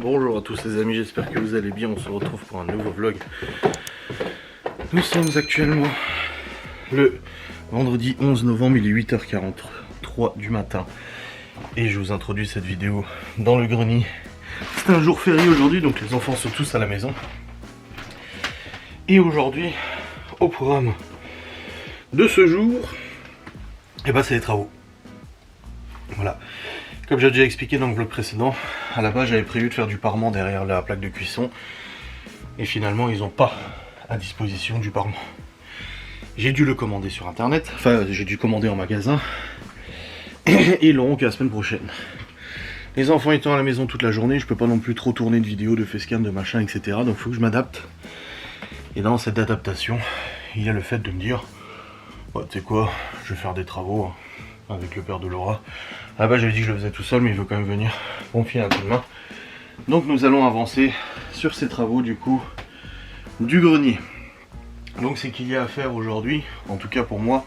Bonjour à tous les amis, j'espère que vous allez bien, on se retrouve pour un nouveau vlog. Nous sommes actuellement le vendredi 11 novembre, il est 8h43 du matin. Et je vous introduis cette vidéo dans le grenier. C'est un jour férié aujourd'hui, donc les enfants sont tous à la maison. Et aujourd'hui, au programme de ce jour, c'est les travaux. Voilà. Comme j'ai déjà expliqué dans le vlog précédent, à la base j'avais prévu de faire du parement derrière la plaque de cuisson. Et finalement ils n'ont pas à disposition du parement. J'ai dû le commander sur internet, enfin j'ai dû commander en magasin. Et ils l'auront qu'à la semaine prochaine. Les enfants étant à la maison toute la journée, je peux pas non plus trop tourner de vidéos, de facecam, de machin, etc. Donc il faut que je m'adapte. Et dans cette adaptation, il y a le fait de me dire, tu sais quoi, je vais faire des travaux avec le père de Laura. Ah bah j'avais dit que je le faisais tout seul, mais il veut quand même venir pour me filer un coup de main. Donc nous allons avancer sur ces travaux du coup du grenier. Donc c'est qu'il y a à faire aujourd'hui, en tout cas pour moi,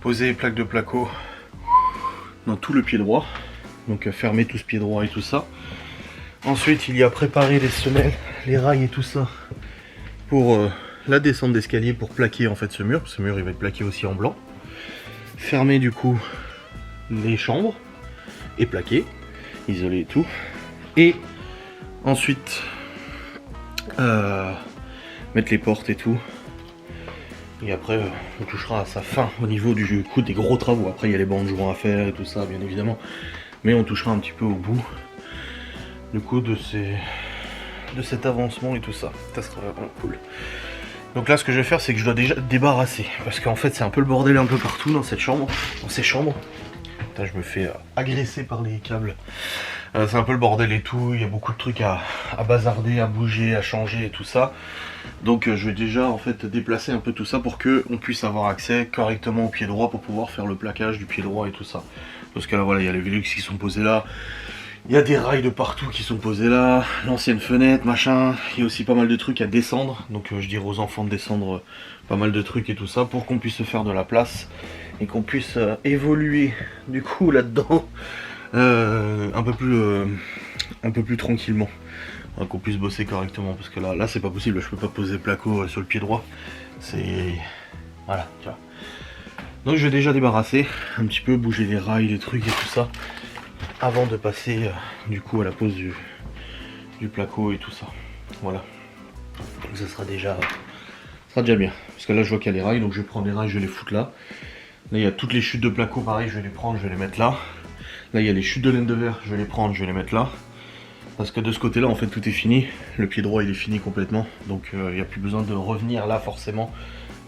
poser les plaques de placo dans tout le pied droit. Donc fermer tout ce pied droit et tout ça. Ensuite il y a préparé les semelles, les rails et tout ça pour la descente d'escalier pour plaquer en fait ce mur. Ce mur il va être plaqué aussi en blanc. Fermer du coup les chambres et plaquer, isoler et tout. Et ensuite mettre les portes et tout. Et après on touchera à sa fin au niveau du coup des gros travaux. Après il y a les bancs de joints à faire et tout ça bien évidemment. Mais on touchera un petit peu au bout du coup de cet avancement et tout ça. Ça sera vraiment cool. Donc là ce que je vais faire c'est que je dois déjà débarrasser. Parce qu'en fait c'est un peu le bordel un peu partout dans cette chambre. Dans ces chambres. Putain, je me fais agresser par les câbles. C'est un peu le bordel et tout. Il y a beaucoup de trucs à bazarder, à bouger, à changer et tout ça. Donc je vais déjà en fait déplacer un peu tout ça pour que on puisse avoir accès correctement au pied droit pour pouvoir faire le plaquage du pied droit et tout ça. Parce que là voilà, il y a les Velux qui sont posés là. Il y a des rails de partout qui sont posés là, l'ancienne fenêtre, machin. Il y a aussi pas mal de trucs à descendre. Donc je dirais aux enfants de descendre pas mal de trucs et tout ça pour qu'on puisse se faire de la place et qu'on puisse évoluer du coup là-dedans un peu plus tranquillement. Qu'on puisse bosser correctement parce que là c'est pas possible, je peux pas poser placo sur le pied droit. C'est... Voilà, tu vois. Donc je vais déjà débarrasser un petit peu, bouger les rails, les trucs et tout ça avant de passer du coup à la pose du placo et tout ça. Voilà. Donc ça sera déjà bien. Parce que là je vois qu'il y a les rails, donc je vais prendre les rails, je vais les foutre là. Là il y a toutes les chutes de placo, pareil, je vais les prendre, je vais les mettre là. Là il y a les chutes de laine de verre, je vais les prendre, je vais les mettre là. Parce que de ce côté là en fait tout est fini. Le pied droit il est fini complètement. Donc il n'y a plus besoin de revenir là forcément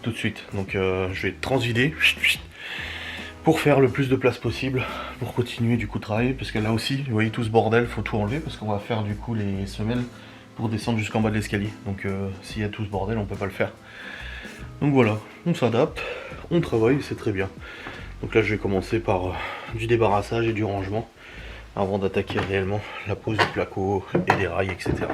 tout de suite. Donc je vais transvider pour faire le plus de place possible pour continuer du coup de travailler. Parce que là aussi, vous voyez tout ce bordel, faut tout enlever parce qu'on va faire du coup les semelles pour descendre jusqu'en bas de l'escalier. Donc s'il y a tout ce bordel on peut pas le faire. Donc voilà, on s'adapte, on travaille, c'est très bien. Donc là je vais commencer par du débarrassage et du rangement avant d'attaquer réellement la pose du placo et des rails, etc.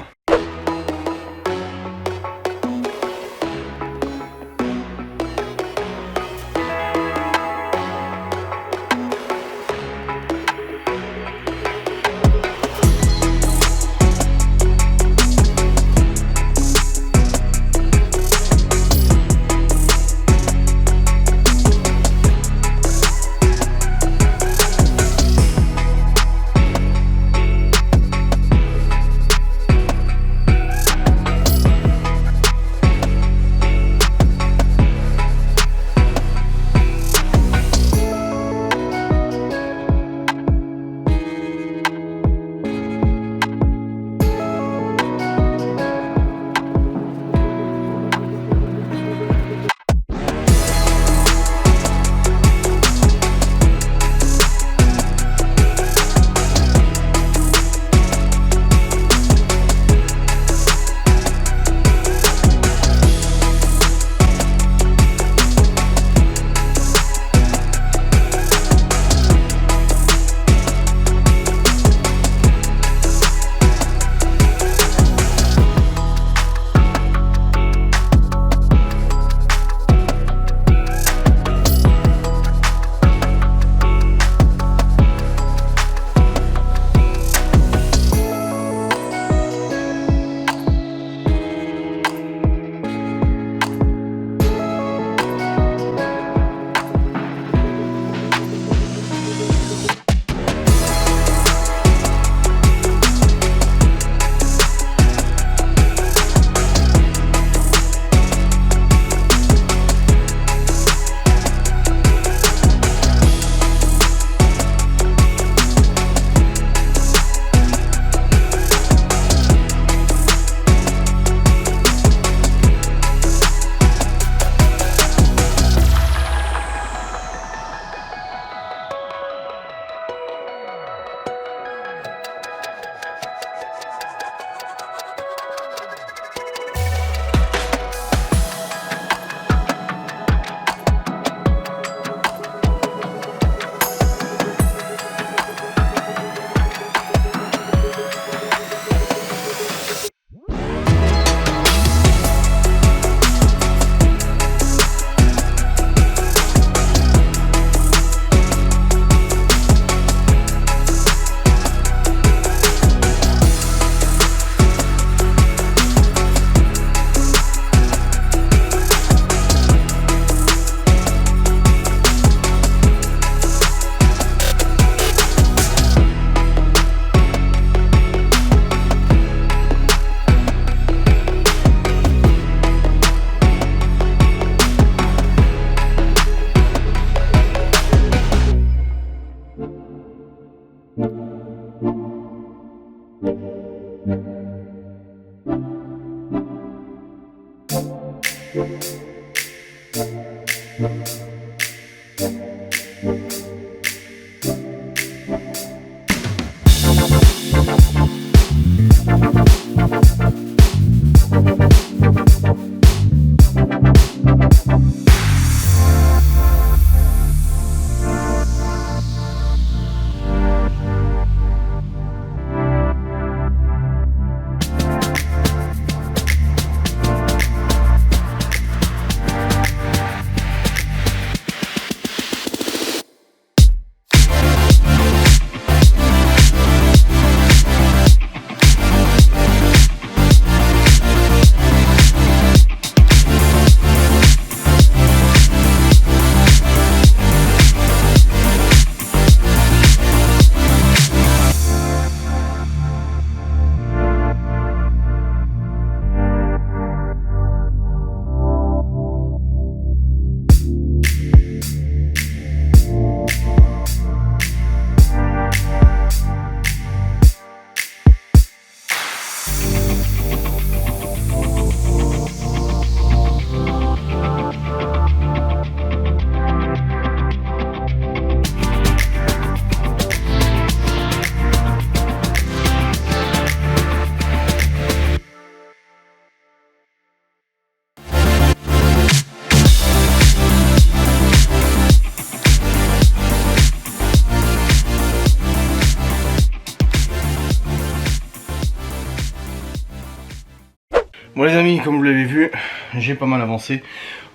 Bon les amis, comme vous l'avez vu, j'ai pas mal avancé.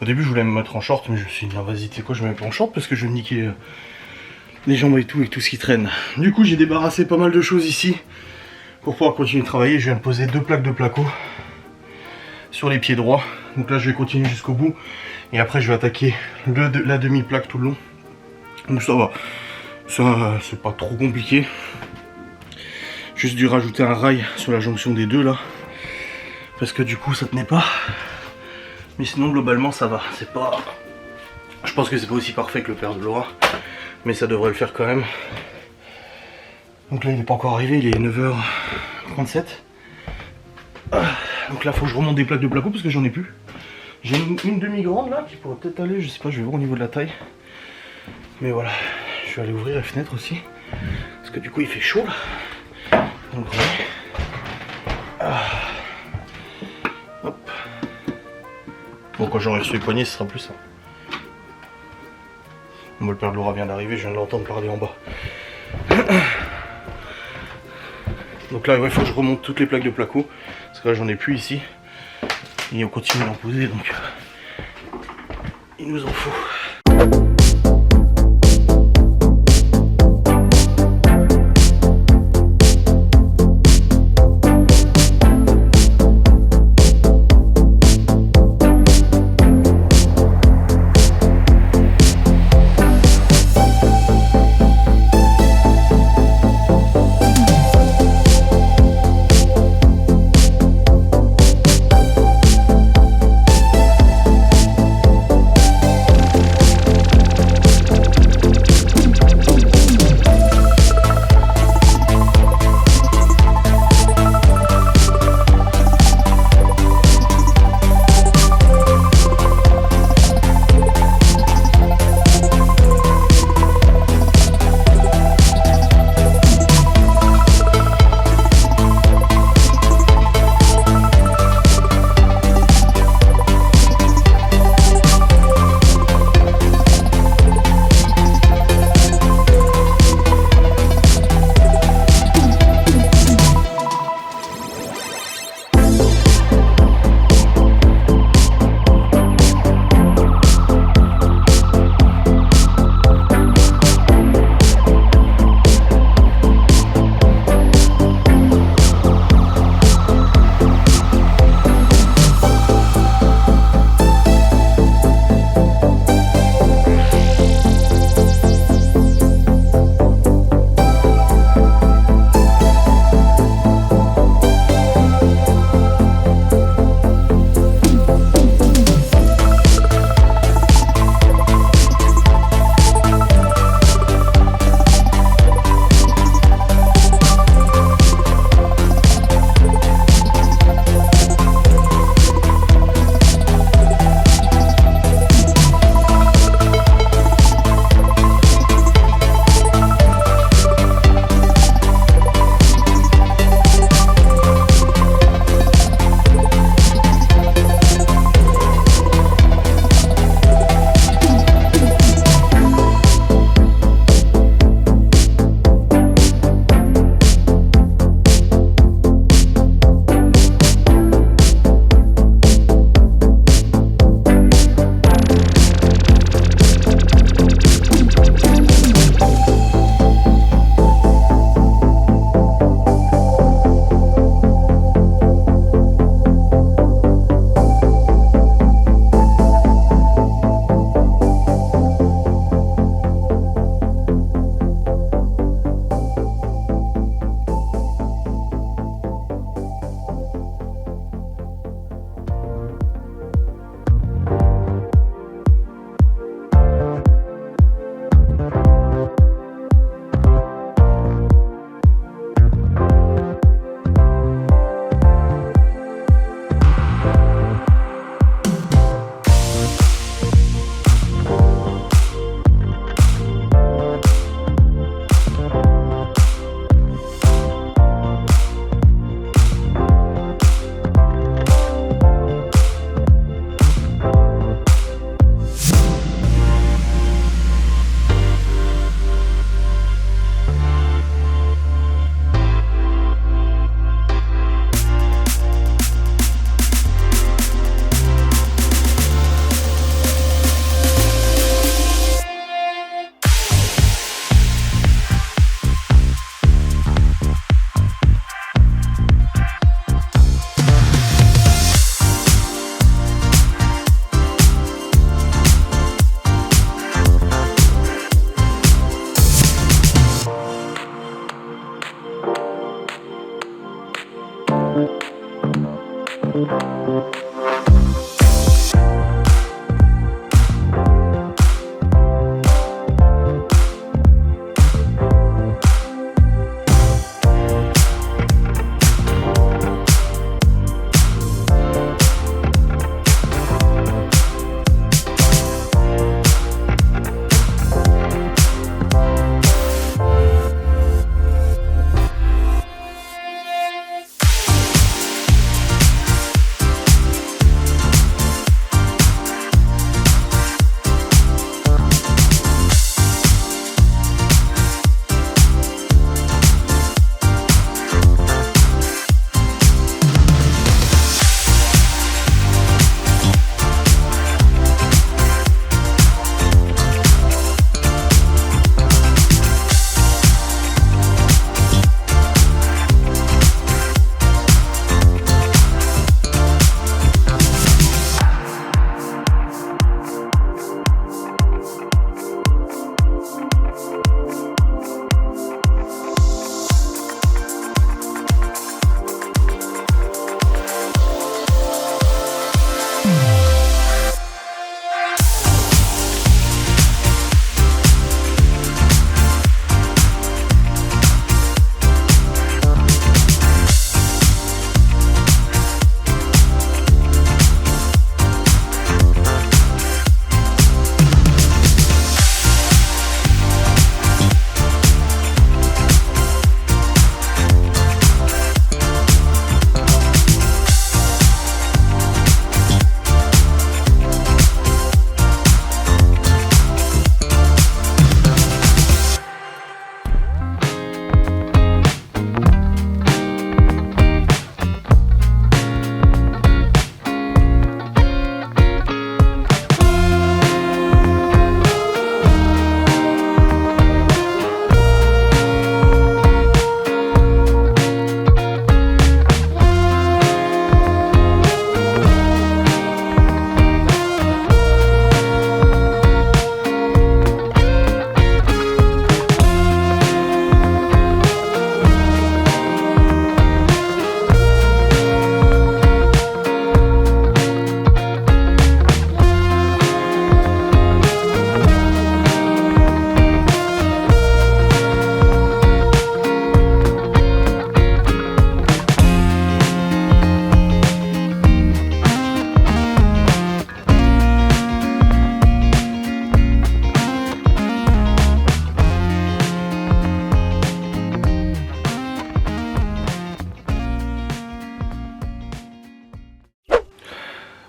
Au début je voulais me mettre en short, mais je me suis dit non vas-y, tu sais quoi, je me mets pas en short parce que je vais me niquer les jambes et tout ce qui traîne. Du coup j'ai débarrassé pas mal de choses ici pour pouvoir continuer de travailler. Je viens de poser 2 plaques de placo sur les pieds droits. Donc là je vais continuer jusqu'au bout et après je vais attaquer la demi-plaque tout le long. Donc ça va, ça c'est pas trop compliqué. Juste dû rajouter un rail sur la jonction des deux là, parce que du coup ça tenait pas. Mais sinon globalement ça va. C'est pas, je pense que c'est pas aussi parfait que le père de Laura, mais ça devrait le faire quand même. Donc là il n'est pas encore arrivé, il est 9h37. Donc là faut que je remonte des plaques de placo parce que j'en ai plus. J'ai une demi-grande là qui pourrait peut-être aller, je sais pas, je vais voir au niveau de la taille. Mais voilà, je vais aller ouvrir la fenêtre aussi, parce que du coup il fait chaud là. Donc voilà. Hop. Bon, quand j'aurai reçu les poignées, ce sera plus ça. Bon, le père de Laura vient d'arriver, je viens de l'entendre parler en bas. Donc là, il faut que je remonte toutes les plaques de placo, parce que là, j'en ai plus ici. Et on continue d'en poser, donc il nous en faut.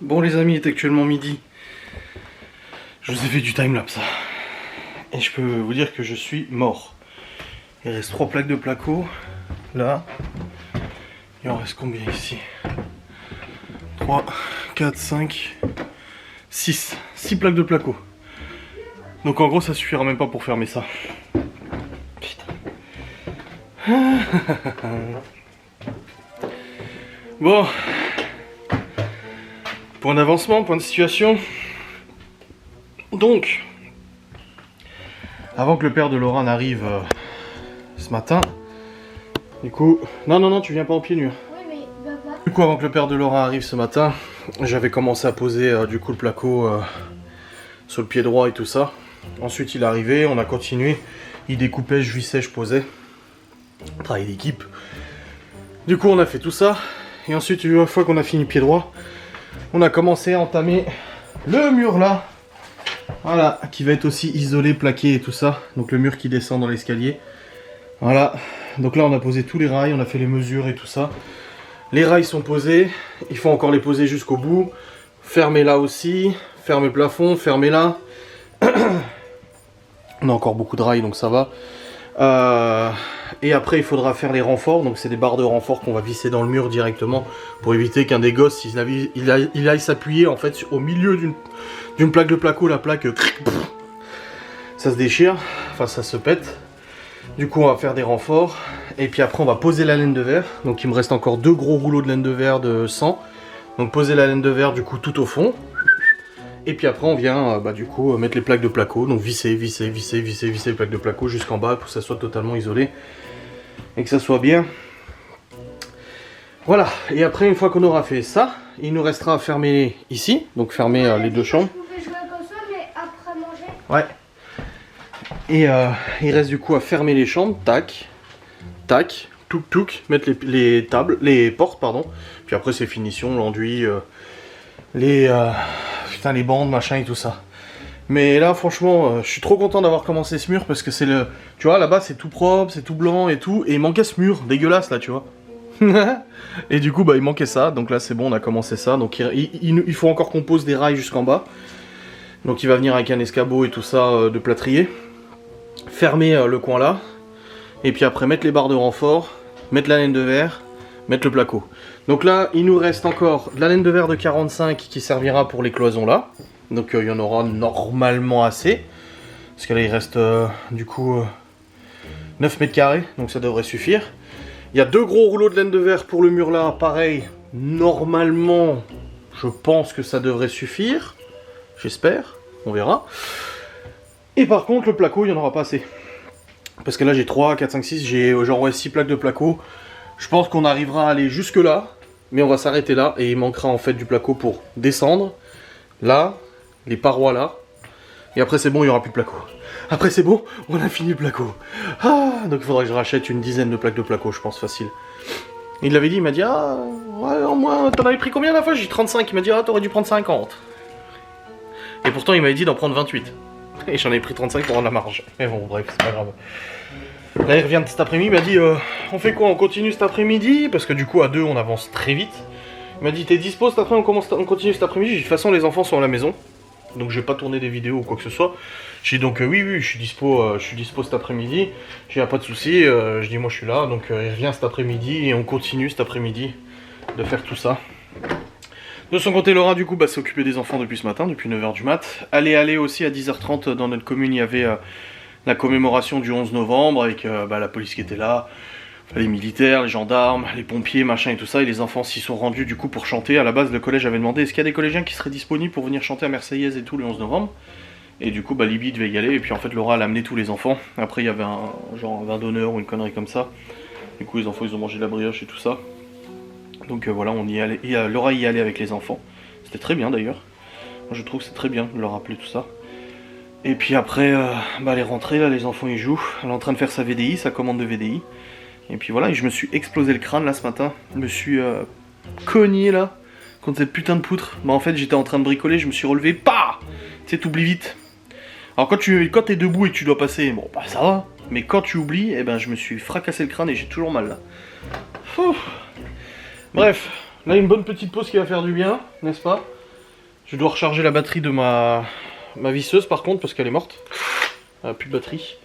Bon les amis, il est actuellement midi. Je vous ai fait du timelapse. Et je peux vous dire que je suis mort. Il reste 3 plaques de placo. Là. Il en reste combien ici? 3, 4, 5, 6. 6 plaques de placo. Donc en gros ça suffira même pas pour fermer ça. Putain. Bon. Point d'avancement, point de situation. Donc, avant que le père de Laura n'arrive ce matin, du coup... Non, tu viens pas en pieds nus. Oui, mais papa... Du coup, avant que le père de Laura arrive ce matin, j'avais commencé à poser du coup le placo sur le pied droit et tout ça. Ensuite, il est arrivé, on a continué. Il découpait, je vissais, je posais. Travail d'équipe. Du coup, on a fait tout ça. Et ensuite, une fois qu'on a fini le pied droit, on a commencé à entamer le mur là. Voilà, qui va être aussi isolé, plaqué et tout ça. Donc le mur qui descend dans l'escalier. Voilà. Donc là, on a posé tous les rails, on a fait les mesures et tout ça. Les rails sont posés. Il faut encore les poser jusqu'au bout. Fermer là aussi. Fermer le plafond, fermer là. On a encore beaucoup de rails, donc ça va. Et après il faudra faire les renforts, donc c'est des barres de renfort qu'on va visser dans le mur directement pour éviter qu'un des gosses il aille s'appuyer en fait au milieu d'une plaque de placo, la plaque ça se déchire, enfin ça se pète. Du coup on va faire des renforts et puis après on va poser la laine de verre. Donc il me reste encore 2 gros rouleaux de laine de verre de 100. Donc poser la laine de verre du coup tout au fond. Et puis après on vient du coup mettre les plaques de placo, donc visser les plaques de placo jusqu'en bas pour que ça soit totalement isolé et que ça soit bien. Voilà, et après une fois qu'on aura fait ça, il nous restera à fermer ici, donc fermer les deux chambres. Je pouvais jouer comme ça, mais après manger. Ouais. Et il reste du coup à fermer les chambres, tac, tac, touk touk, mettre les tables, les portes pardon. Puis après c'est finition, l'enduit, les bandes, machin et tout ça. Mais là franchement, je suis trop content d'avoir commencé ce mur parce que c'est le, tu vois là-bas c'est tout propre, c'est tout blanc et tout, et il manquait ce mur dégueulasse là, tu vois. Et du coup bah il manquait ça, donc là c'est bon, on a commencé ça. Donc il faut encore qu'on pose des rails jusqu'en bas. Donc il va venir avec un escabeau et tout ça de plâtrier. Fermer le coin là. Et puis après mettre les barres de renfort, mettre la laine de verre, mettre le placo. Donc là il nous reste encore de la laine de verre de 45 qui servira pour les cloisons là. Donc il y en aura normalement assez. Parce que là il reste du coup 9 mètres carrés, donc ça devrait suffire. Il y a 2 gros rouleaux de laine de verre pour le mur là, pareil. Normalement, je pense que ça devrait suffire. J'espère, on verra. Et par contre, le placo, il n'y en aura pas assez. Parce que là, j'ai 3, 4, 5, 6, j'ai genre ouais, 6 plaques de placo. Je pense qu'on arrivera à aller jusque là, mais on va s'arrêter là. Et il manquera en fait du placo pour descendre. Là, les parois là. Et après, c'est bon, il n'y aura plus de placo. Après, c'est bon, on a fini le placo. Ah, donc il faudra que je rachète une dizaine de plaques de placo, je pense, facile. Il l'avait dit, il m'a dit, ah, ouais, au moins, t'en avais pris combien la fois? J'ai dit 35. Il m'a dit, ah, t'aurais dû prendre 50. Et pourtant, il m'avait dit d'en prendre 28. Et j'en ai pris 35 pour rendre la marge. Mais bon, bref, c'est pas grave. Là, il revient cet après-midi, il m'a dit, on fait quoi? On continue cet après-midi? Parce que du coup, à 2, on avance très vite. Il m'a dit, t'es dispo cet après-midi? On continue cet après-midi? J'ai dit, de toute façon, les enfants sont à la maison. Donc, je vais pas tourner des vidéos ou quoi que ce soit. J'ai dit, donc, oui, je suis dispo cet après-midi. J'ai pas de soucis. Je dis, moi, je suis là. Donc, il revient cet après-midi et on continue cet après-midi de faire tout ça. De son côté, Laura, du coup, s'est occupée des enfants depuis ce matin, depuis 9h du mat. Aller aussi à 10h30 dans notre commune, il y avait la commémoration du 11 novembre avec la police qui était là, les militaires, les gendarmes, les pompiers, machin et tout ça. Et les enfants s'y sont rendus du coup pour chanter. À la base, le collège avait demandé est-ce qu'il y a des collégiens qui seraient disponibles pour venir chanter à Marseillaise et tout le 11 novembre. Et du coup, Libye devait y aller. Et puis en fait, Laura, elle a amené tous les enfants. Après, il y avait un vin d'honneur ou une connerie comme ça. Du coup, les enfants, ils ont mangé de la brioche et tout ça. Donc voilà, on y allait, et Laura y allait avec les enfants. C'était très bien d'ailleurs. Moi je trouve que c'est très bien de leur rappeler tout ça. Et puis après, elle est rentrée, là les enfants ils jouent. Elle est en train de faire sa VDI, sa commande de VDI. Et puis voilà, et je me suis explosé le crâne là ce matin. Je me suis cogné là, contre cette putain de poutre. En fait j'étais en train de bricoler, je me suis relevé, PAH! Tu sais, t'oublies vite. Alors quand t'es debout et que tu dois passer, bon ça va. Mais quand tu oublies, je me suis fracassé le crâne et j'ai toujours mal là. Ouf. Bref, là une bonne petite pause qui va faire du bien, n'est-ce pas? Je dois recharger la batterie de ma visseuse par contre parce qu'elle est morte. Plus de batterie.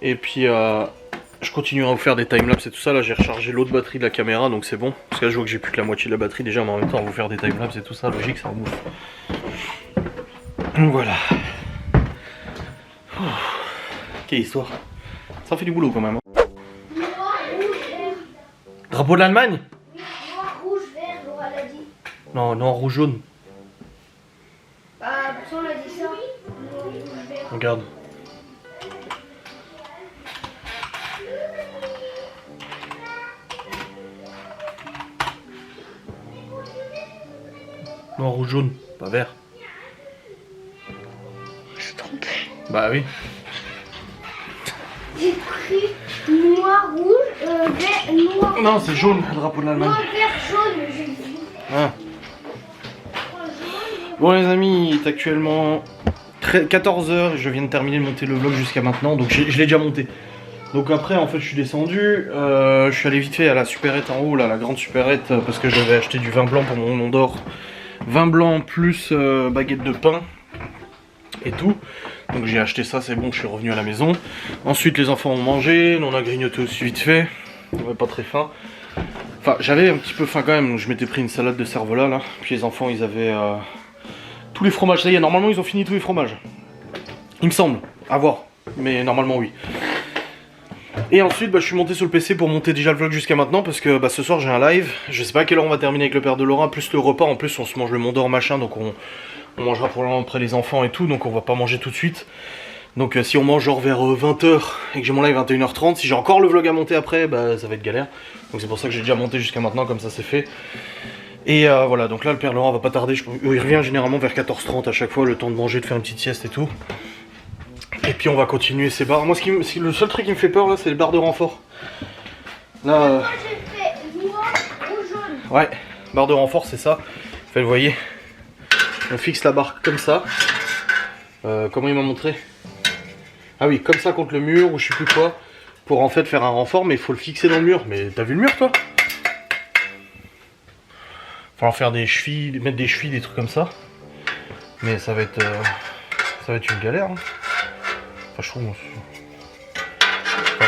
Et puis je continuerai à vous faire des timelapses et tout ça. Là j'ai rechargé l'autre batterie de la caméra donc c'est bon. Parce que là je vois que j'ai plus que la moitié de la batterie déjà, mais en même temps on va vous faire des timelapses et tout ça, logique, ça rembouffe. Donc voilà. Quelle histoire. Ça fait du boulot quand même. Hein. Noir, rouge, vert. Drapeau de l'Allemagne? Noir, rouge, vert, Laura l'a dit. Non, non, rouge, jaune. Pourtant on a dit ça. Noir, rouge, vert. Regarde. Noir, rouge, jaune, pas vert. Je suis trompée. Bah oui. J'ai pris noir, rouge, vert, noir. Non, c'est jaune, le drapeau de l'Allemagne. Noir, vert, jaune, j'ai dit. Ah. Bon les amis, il est actuellement 14h, je viens de terminer de monter le vlog jusqu'à maintenant, donc je l'ai déjà monté. Donc après en fait je suis descendu, je suis allé vite fait à la supérette en haut, là, la grande supérette, parce que j'avais acheté du vin blanc pour mon Lion d'Or. Vin blanc plus baguette de pain et tout. Donc j'ai acheté ça, c'est bon, je suis revenu à la maison. Ensuite les enfants ont mangé, on a grignoté aussi vite fait, on n'avait pas très faim. Enfin j'avais un petit peu faim quand même, donc je m'étais pris une salade de cervelas là. Puis les enfants ils avaient tous les fromages, ça y est, normalement ils ont fini tous les fromages. Il me semble, à voir, mais normalement oui. Et ensuite je suis monté sur le PC pour monter déjà le vlog jusqu'à maintenant parce que ce soir j'ai un live. Je sais pas à quelle heure on va terminer avec le père de Laura, plus le repas, en plus on se mange le Lion d'Or machin, donc on mangera probablement après les enfants et tout, donc on va pas manger tout de suite. Donc si on mange genre vers 20h et que j'ai mon live 21h30, si j'ai encore le vlog à monter après, ça va être galère. Donc c'est pour ça que j'ai déjà monté jusqu'à maintenant, comme ça c'est fait. Et voilà, donc là le père Laurent va pas tarder, il revient généralement vers 14h30 à chaque fois, le temps de manger, de faire une petite sieste et tout. Et puis on va continuer ces barres. Moi le seul truc qui me fait peur là, c'est les barres de renfort. Là, Moi j'ai fait noir ou jaune. ouais, barre de renfort c'est ça. Fait, vous voyez, on fixe la barre comme ça. Comment il m'a montré? Ah oui, comme ça contre le mur ou je sais plus quoi. Pour en fait faire un renfort, mais il faut le fixer dans le mur. Mais t'as vu le mur toi? Falloir faire des chevilles, mettre des chevilles, des trucs comme ça. Mais ça va être une galère. Hein. Enfin, je trouve. Enfin,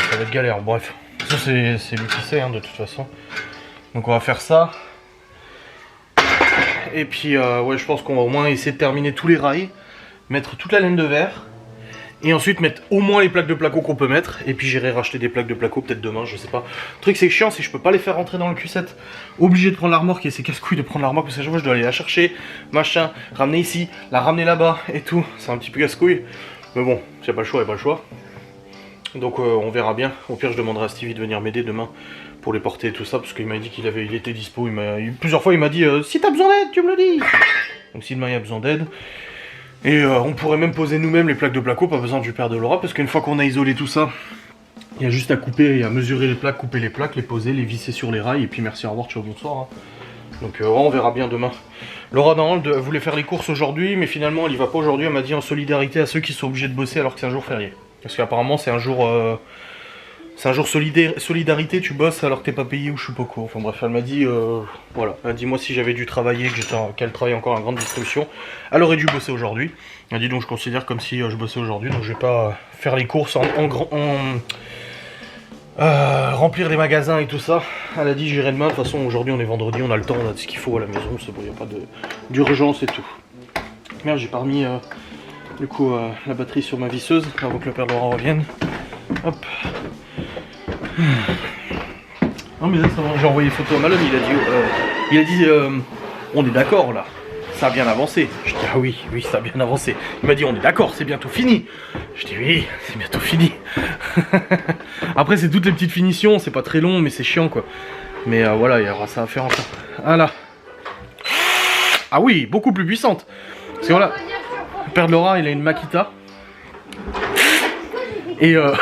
ça va être galère. Bref, ça c'est lui qui sait hein, de toute façon. Donc on va faire ça. Et puis ouais, je pense qu'on va au moins essayer de terminer tous les rails, mettre toute la laine de verre. Et ensuite mettre au moins les plaques de placo qu'on peut mettre. Et puis j'irai racheter des plaques de placo peut-être demain, je sais pas. Le truc c'est que chiant, c'est que je peux pas les faire rentrer dans le Q7. Obligé de prendre la remorque et c'est casse-couille de prendre la remorque parce que chaque fois je dois aller la chercher, machin, ramener ici, la ramener là-bas et tout. C'est un petit peu casse-couille. Mais bon, j'ai pas le choix, il a pas le choix. Donc on verra bien. Au pire je demanderai à Stevie de venir m'aider demain pour les porter et tout ça. Parce qu'il m'a dit qu'il était dispo. Plusieurs fois il m'a dit si t'as besoin d'aide tu me le dis. Donc si demain il y a besoin d'aide. Et on pourrait même poser nous-mêmes les plaques de placo, pas besoin du père de Laura, parce qu'une fois qu'on a isolé tout ça, il y a juste à couper et à mesurer les plaques, couper les plaques, les poser, les visser sur les rails, et puis merci, au revoir, ciao, bonsoir. Hein. Donc on verra bien demain. Laura normalement voulait faire les courses aujourd'hui, mais finalement elle y va pas aujourd'hui, elle m'a dit en solidarité à ceux qui sont obligés de bosser alors que c'est un jour férié. Parce qu'apparemment c'est un jour... solidarité, tu bosses alors que t'es pas payé ou je suis pas quoi. Enfin bref, elle m'a dit, voilà, elle a dit moi si j'avais dû travailler, qu'elle travaille encore en grande distribution, elle aurait dû bosser aujourd'hui. Elle a dit donc je considère comme si je bossais aujourd'hui, donc je vais pas faire les courses remplir les magasins et tout ça. Elle a dit j'irai demain, de toute façon aujourd'hui on est vendredi, on a le temps, on a ce qu'il faut à la maison, c'est bon, il n'y a pas d'urgence et tout. Merde, j'ai pas remis du coup la batterie sur ma visseuse avant que le père Laurent revienne. Hop. Non mais là ça va, j'ai envoyé photo à Malone, il a dit on est d'accord là, ça a bien avancé. Je dis ah oui, ça a bien avancé. Il m'a dit on est d'accord, c'est bientôt fini. Je dis oui, c'est bientôt fini. Après c'est toutes les petites finitions, c'est pas très long mais c'est chiant quoi. Mais voilà, il y aura ça à faire encore. Voilà. Ah oui, beaucoup plus puissante. Parce que voilà, le père de Laura il a une Makita. Et la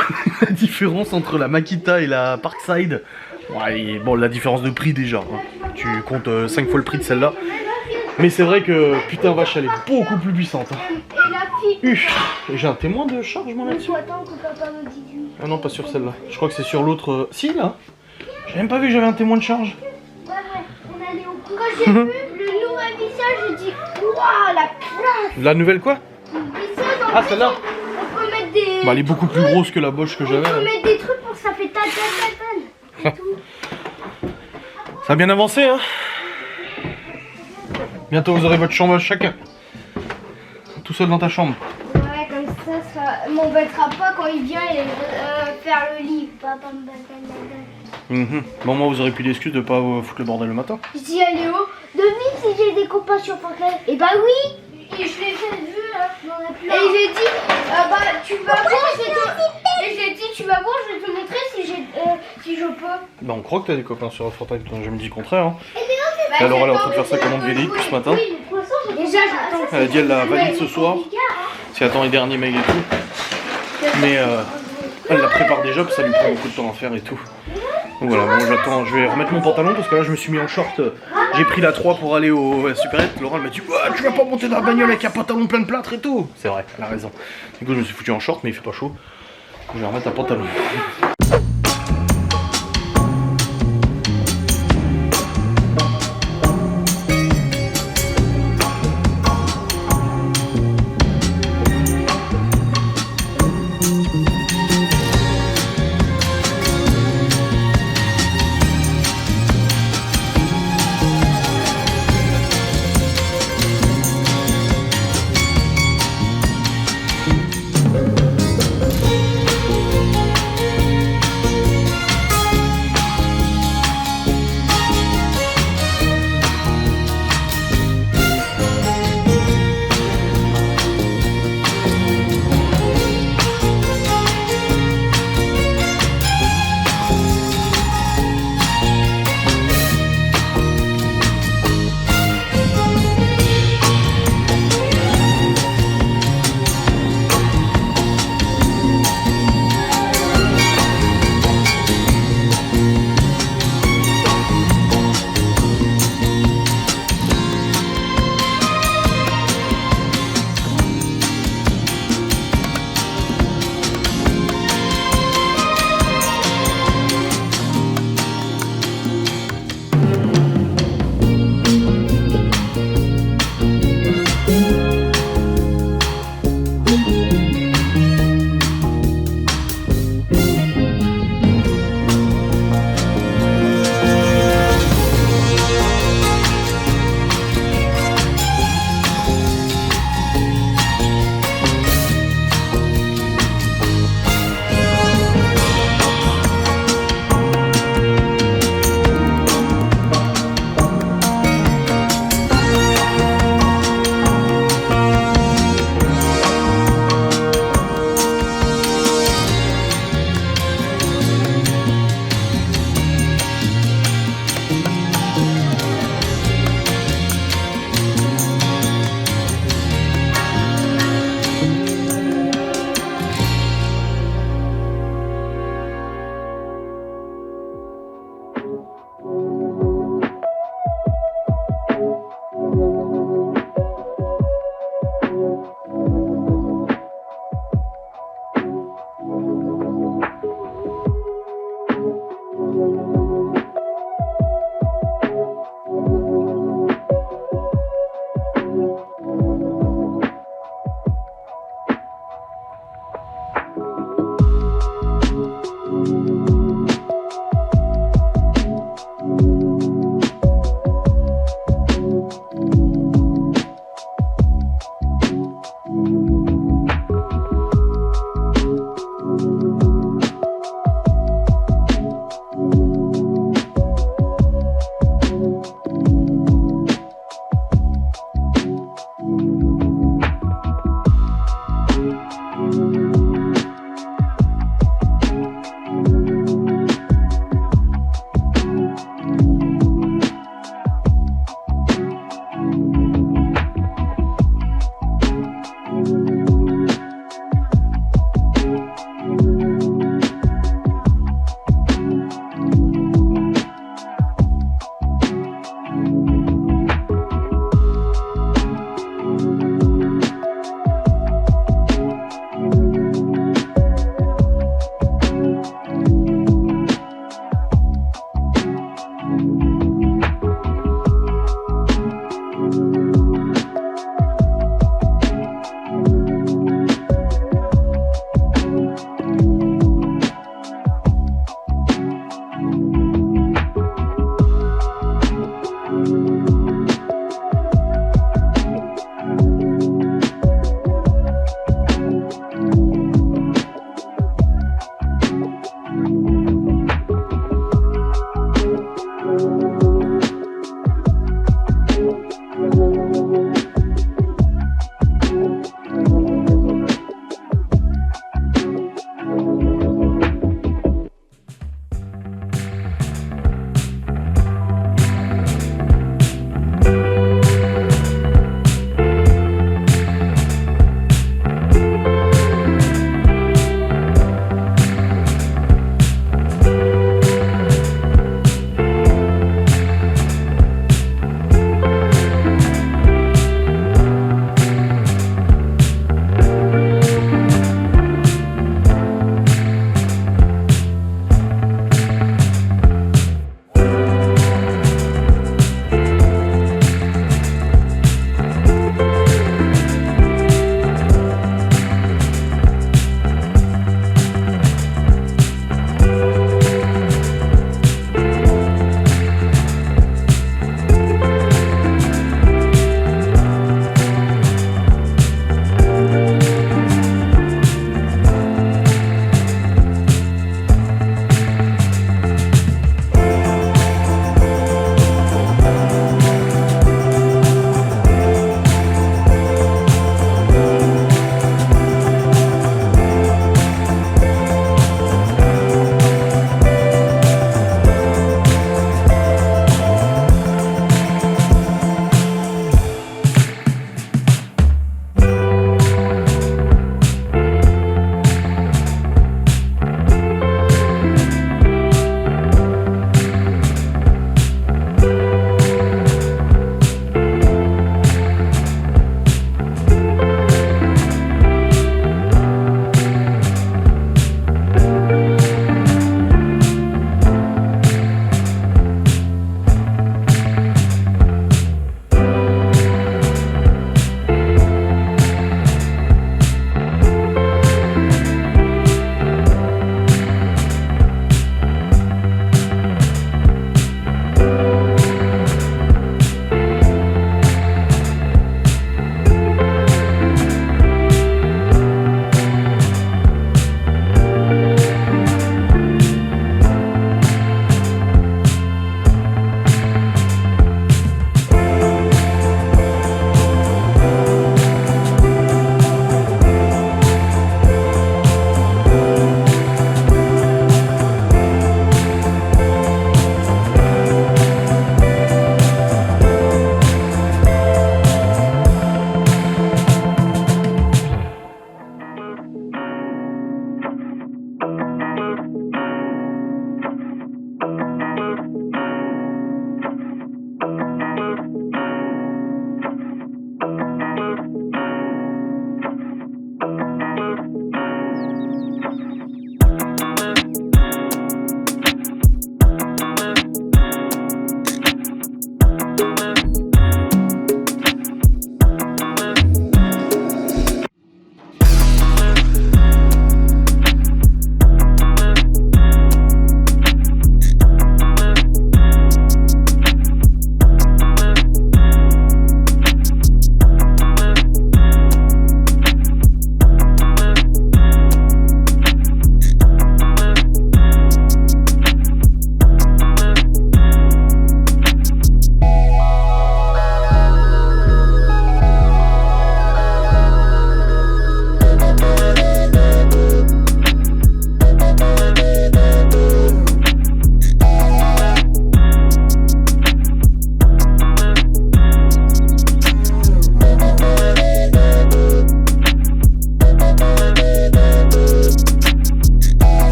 différence entre la Makita et la Parkside, ouais, bon la différence de prix déjà, hein. Tu comptes 5 fois le prix de celle-là. Mais c'est vrai que putain vache elle est beaucoup plus puissante. Hein. Et la fille. J'ai un témoin de charge moi là-dessus. Attends que papa me dit. Ah non pas sur celle-là, je crois que c'est sur l'autre. Si là. J'ai même pas vu que j'avais un témoin de charge. Ouais, on allait au cours. Quand j'ai vu le nouveau vissage, j'ai dit waouh la classe. La nouvelle quoi? Ah celle-là. On peut mettre des... Bah elle est beaucoup plus grosse que la Bosch que j'avais. On peut mettre des trucs pour que ça fait ta. Ça a bien avancé hein. Bientôt vous aurez votre chambre chacun. Tout seul dans ta chambre. Ouais, comme ça m'embêtera pas quand il vient et faire le lit. Papa me battait. Bon moi vous aurez plus d'excuses de pas foutre le bordel le matin. Je dis à Léo, devine si j'ai des copains sur Fortnite. Et bah oui. Et je l'ai fait vu là. Et j'ai dit, bah tu vas voir, et j'ai dit tu vas voir, je vais te montrer si je peux. Bah on croit que t'as des copains sur Fortnite, je me dis le contraire. Hein. Bah, Alors elle est en train de faire sa commande VDI depuis ce matin. Oui, pour l'instant, déjà j'attends. Elle a dit elle la valide ce soir. Si elle attend les derniers mails et tout. Mais elle la prépare déjà, puis ça lui prend beaucoup de temps à faire et tout. Donc voilà, bon j'attends, je vais remettre mon pantalon parce que là je me suis mis en short. J'ai pris la 3 pour aller au Supérette. Laurent elle m'a dit tu vas pas monter dans la bagnole avec un pantalon plein de plâtre et tout. C'est vrai, elle a raison. Du coup je me suis foutu en short mais il fait pas chaud. Je vais remettre un pantalon.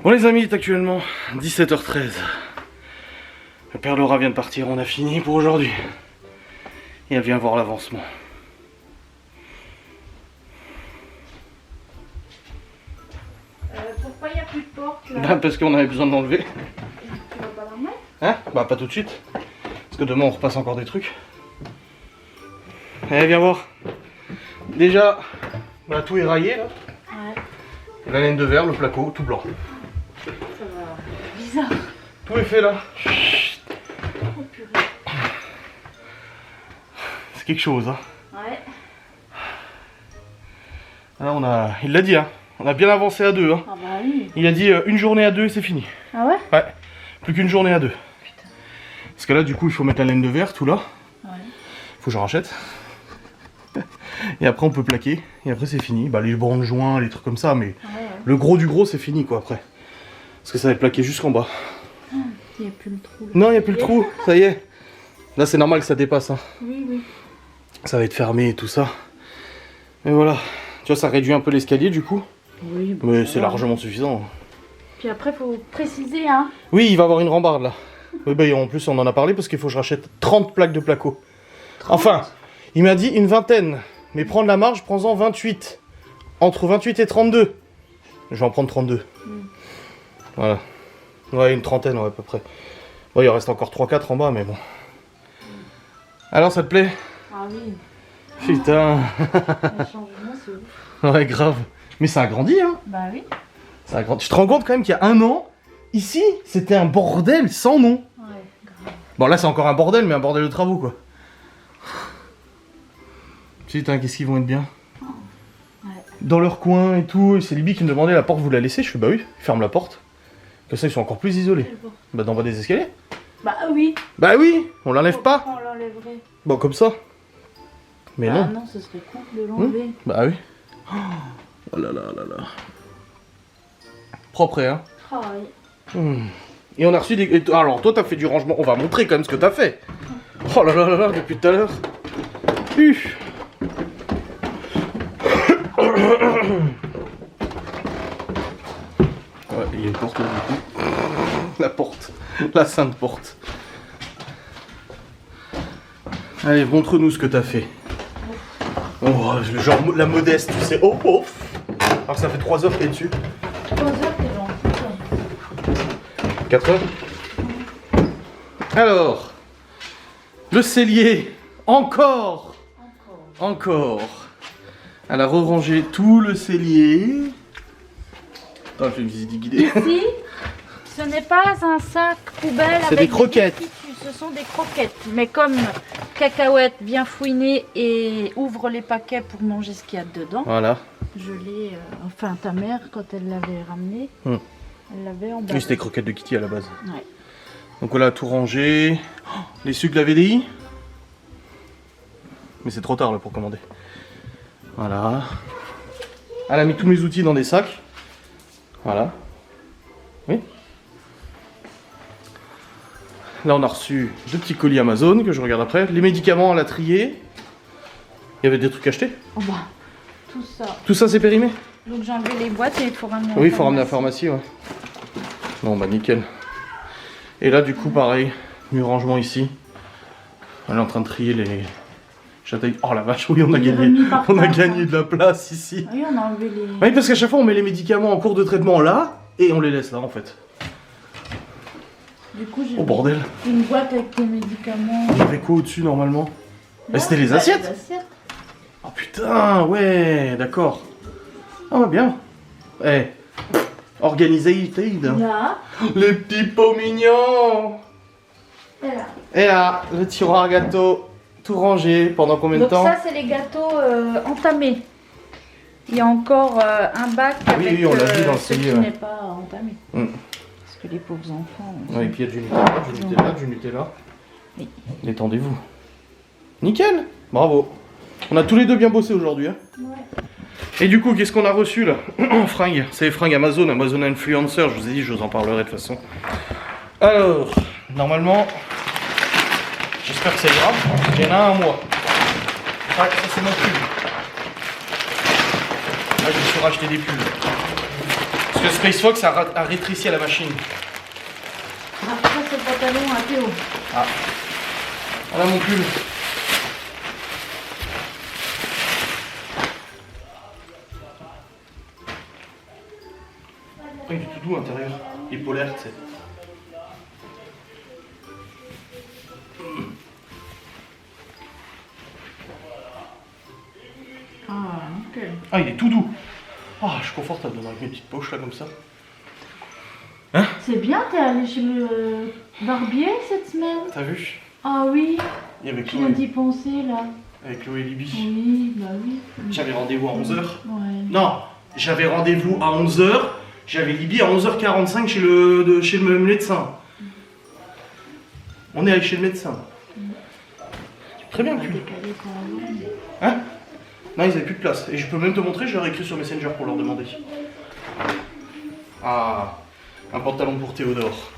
Bon les amis, il est actuellement 17h13. Le père Laura vient de partir, on a fini pour aujourd'hui. Et elle vient voir l'avancement. Pourquoi il n'y a plus de porte là? Bah, parce qu'on avait besoin de l'enlever. Tu vas pas la remettre? Hein? Bah pas tout de suite. Parce que demain on repasse encore des trucs. Allez, viens voir. Déjà, bah, tout est raillé là. Ouais. La laine de verre, le placo, tout blanc. Ça va. Bizarre. Tout est fait là. Oh purée. C'est quelque chose hein. Ouais. Là, on a... Il l'a dit hein. On a bien avancé à 2 hein. Ah bah oui. Il a dit une journée à 2 et c'est fini. Ah ouais? Ouais. Plus qu'une journée à 2. Putain. Parce que là du coup il faut mettre la laine de verre tout là. Ouais. Faut que je rachète. Et après on peut plaquer. Et après c'est fini. Bah les bancs de joint, les trucs comme ça. Mais Ouais, ouais. le gros du gros c'est fini quoi après. Parce que ça va être plaqué jusqu'en bas. Il n'y a plus le trou. Là. Non il n'y a plus le trou. Ça y est. Là c'est normal que ça dépasse hein. Oui, oui. Ça va être fermé et tout ça. Mais voilà. Tu vois ça réduit un peu l'escalier du coup. Oui, bah, Mais c'est largement suffisant. Puis après, faut préciser, hein. Oui il va y avoir une rambarde là. Oui bah en plus on en a parlé parce qu'il faut que je rachète 30 plaques de placo. 30. Enfin, il m'a dit une vingtaine. Mais prendre la marge, prends-en 28. Entre 28 et 32. Je vais en prendre 32. Voilà. Ouais, une trentaine, ouais, à peu près. Bon, il en reste encore 3-4 en bas, mais bon. Alors, ça te plaît? Ah oui. Putain. Le changement, c'est ouf. Ouais, grave. Mais ça a grandi, hein. Bah oui. Ça a grandi. Tu te rends compte quand même qu'il y a un an, ici, c'était un bordel sans nom. Ouais, grave. Bon, là, c'est encore un bordel, mais un bordel de travaux, quoi. Putain, qu'est-ce qu'ils vont être bien. Ouais. Dans leur coin et tout. Et c'est Libby qui me demandait la porte, vous la laissez? Je fais bah oui, ferme la porte. Comme ça, ils sont encore plus isolés. Bah, d'en bas des escaliers. Bah oui. Bah oui, on l'enlève pas. On l'enlèverait. Bon, comme ça. Mais Ah non. non, ce serait cool de l'enlever. Bah oui. Oh là là là là. Propre, hein. Ah oui. Et on a reçu des... et alors, toi, t'as fait du rangement. On va montrer quand même ce que t'as fait. Oh là là là là, depuis tout à l'heure. Ouais, il y a une porte là, du coup. La porte. La sainte porte. Allez, montre-nous ce que t'as fait. Oh, genre la modeste, tu sais. Oh, oh. Alors, ça fait 3 heures que t'es dessus. 3 heures, t'es gentil. 4 heures. Alors, le cellier, encore. Elle a re-rangé tout le cellier. Attends, je fais une visite guidée. Si, ce n'est pas un sac poubelle C'est avec des croquettes. tissus, ce sont des croquettes. Mais comme Cacahuète bien fouiné et ouvre les paquets pour manger ce qu'il y a dedans, Voilà. je l'ai... enfin, ta mère, quand elle l'avait ramené, elle l'avait emballé. Oui, c'était des croquettes de Kitty à la base. Ouais. Donc voilà, tout rangé. Oh, les sucres de la VDI. Mais c'est trop tard là pour commander. Voilà. Elle a mis tous mes outils dans des sacs. Voilà. Oui. Là on a reçu 2 petits colis Amazon que je regarde après. Les médicaments elle a trié. Il y avait des trucs achetés. Oh bah, tout ça. Tout ça c'est périmé? Donc j'ai enlevé les boîtes et il faut ramener Oui, il faut ramener à la pharmacie, ouais. Bon bah nickel. Et là du coup pareil, du rangement ici. Elle est en train de trier les châtaignes. Oh la vache, oui on a gagné. On a gagné de la place ici. Oui, on a enlevé les... Oui parce qu'à chaque fois on met les médicaments en cours de traitement là et on les laisse là en fait. Du coup j'ai Oh bordel. une boîte avec tes médicaments. Il y avait quoi au-dessus normalement? Mais c'était les assiettes. Oh putain, ouais, d'accord. Ah ouais, bien. Eh, organisated. Là. Les petits pots mignons. Et là. Et là, le tiroir à gâteau, tout rangé. Pendant combien de Donc temps? ça c'est les gâteaux entamés. Il y a encore un bac Oui, avec oui, on l'a vu dans le ce cellier, qui ouais. n'est pas entamé. Parce que les pauvres enfants... Ouais, et puis il y a du Nutella, du Nutella, du Nutella. Oui. Détendez-vous. Nickel, bravo. On a tous les deux bien bossé aujourd'hui. Hein. Ouais. Et du coup, qu'est-ce qu'on a reçu là? Fringues, c'est les fringues Amazon, Amazon Influencer, je vous ai dit, je vous en parlerai de toute façon. Alors, normalement, j'espère que ça ira. Il y en a un mois. Ah, ça c'est mon pull. Là, je me suis racheté des pulls. Parce que Space Fox a rétréci à la machine. Ah, ça c'est le pantalon à Théo. Ah. Voilà mon pull. Oh, il est tout doux à l'intérieur. Il est polaire, tu sais. Ah, ok. Ah, il est tout doux. Ah, je suis confortable avec mes petites poches là comme ça. Hein? C'est bien, t'es allé chez le barbier cette semaine? T'as vu? Ah oui, Et avec je viens d'y penser là. Avec Chloé et Libby. Oui, bah oui. J'avais rendez-vous à 11h. Ouais. Non, j'avais rendez-vous à 11h. J'avais Libby à 11h45 chez le médecin. On est allé chez le médecin. Très bien, On va pull. décaler pour avant. Hein? Non, ils avaient plus de place. Et je peux même te montrer, je leur ai écrit sur Messenger pour leur demander. Ah, un pantalon pour Théodore.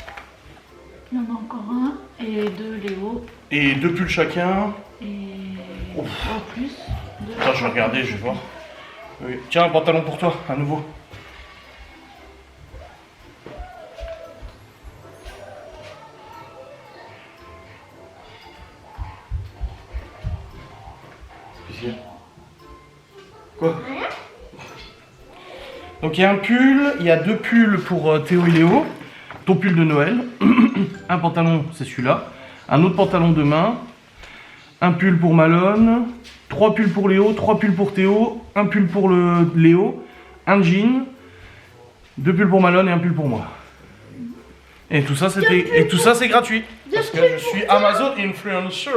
Il y en a encore un et deux Léo. Et 2 pulls chacun. Et Ouf. en plus. Deux. Attends, je vais regarder, je vais voir. Oui. Tiens, un pantalon pour toi, à nouveau. Qu'est-ce qu'il y a? Quoi? Donc il y a un pull, il y a 2 pulls pour Théo et Léo. Ton pull de Noël. Un pantalon, c'est celui-là. Un autre pantalon de main. Un pull pour Malone. 3 pulls pour Léo, 3 pulls pour Théo. Un pull pour le Léo. Un jean. 2 pulls pour Malone et un pull pour moi. Et tout ça, c'est gratuit. Parce que je suis Amazon Influencer.